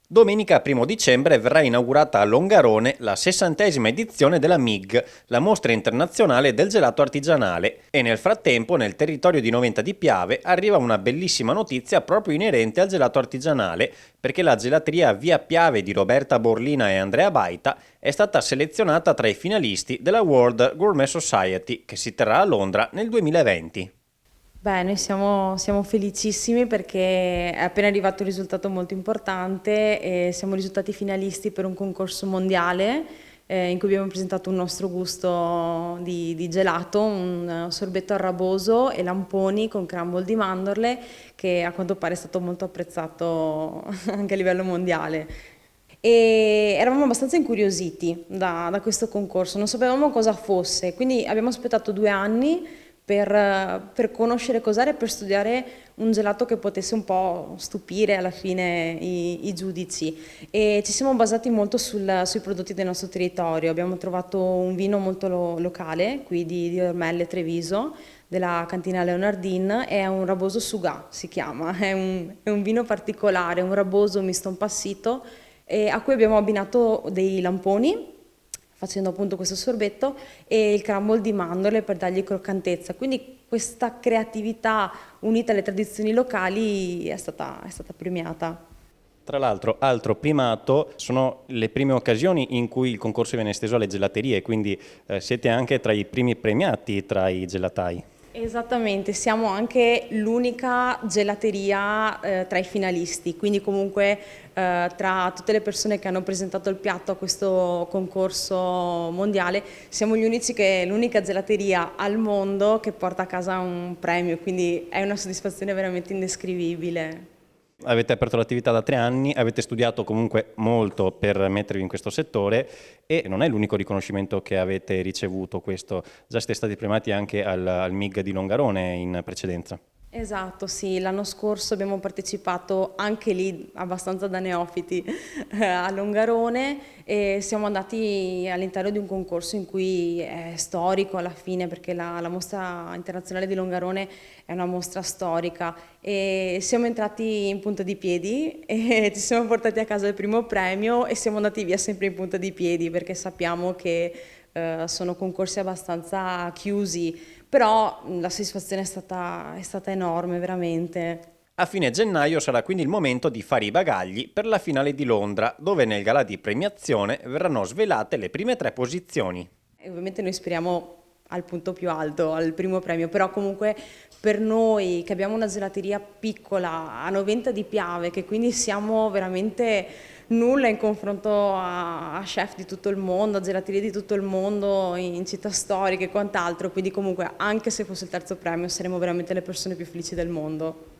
Domenica 1 dicembre verrà inaugurata a Longarone la 60ª edizione della MIG, la mostra internazionale del gelato artigianale, e nel frattempo nel territorio di Noventa di Piave arriva una bellissima notizia proprio inerente al gelato artigianale, perché la gelateria Via Piave di Roberta Borlina e Andrea Baita è stata selezionata tra i finalisti della World Gourmet Society, che si terrà a Londra nel 2020. Beh, noi siamo felicissimi perché è appena arrivato un risultato molto importante e siamo risultati finalisti per un concorso mondiale in cui abbiamo presentato un nostro gusto di gelato, un sorbetto al raboso e lamponi con crumble di mandorle che a quanto pare è stato molto apprezzato anche a livello mondiale. E eravamo abbastanza incuriositi da questo concorso, non sapevamo cosa fosse, quindi abbiamo aspettato 2 anni per conoscere cos'era e per studiare un gelato che potesse un po' stupire alla fine i giudici. E ci siamo basati molto sui prodotti del nostro territorio. Abbiamo trovato un vino molto locale, qui di Ormelle Treviso, della cantina Leonardin, è un raboso Sugà, si chiama, è un vino particolare, un raboso misto impassito, a cui abbiamo abbinato dei lamponi facendo appunto questo sorbetto e il crumble di mandorle per dargli croccantezza. Quindi questa creatività unita alle tradizioni locali è stata premiata. Tra l'altro, altro primato sono le prime occasioni in cui il concorso viene esteso alle gelaterie, quindi siete anche tra i primi premiati tra i gelatai. Esattamente, siamo anche l'unica gelateria tra i finalisti, quindi comunque tra tutte le persone che hanno presentato il piatto a questo concorso mondiale siamo l'unica gelateria al mondo che porta a casa un premio, quindi è una soddisfazione veramente indescrivibile. Avete aperto l'attività da 3 anni, avete studiato comunque molto per mettervi in questo settore e non è l'unico riconoscimento che avete ricevuto questo, già siete stati premiati anche al MIG di Longarone in precedenza. Esatto, sì, l'anno scorso abbiamo partecipato anche lì abbastanza da neofiti a Longarone e siamo andati all'interno di un concorso in cui è storico alla fine perché la mostra internazionale di Longarone è una mostra storica e siamo entrati in punta di piedi e ci siamo portati a casa il primo premio e siamo andati via sempre in punta di piedi perché sappiamo che sono concorsi abbastanza chiusi, però la soddisfazione è stata enorme, veramente. A fine gennaio sarà quindi il momento di fare i bagagli per la finale di Londra, dove nel galà di premiazione verranno svelate le prime 3 posizioni. E ovviamente noi speriamo al punto più alto, al primo premio, però comunque per noi che abbiamo una gelateria piccola a Noventa di Piave, che quindi siamo veramente nulla in confronto a chef di tutto il mondo, a gelaterie di tutto il mondo, in città storiche e quant'altro, quindi comunque anche se fosse il terzo premio saremo veramente le persone più felici del mondo.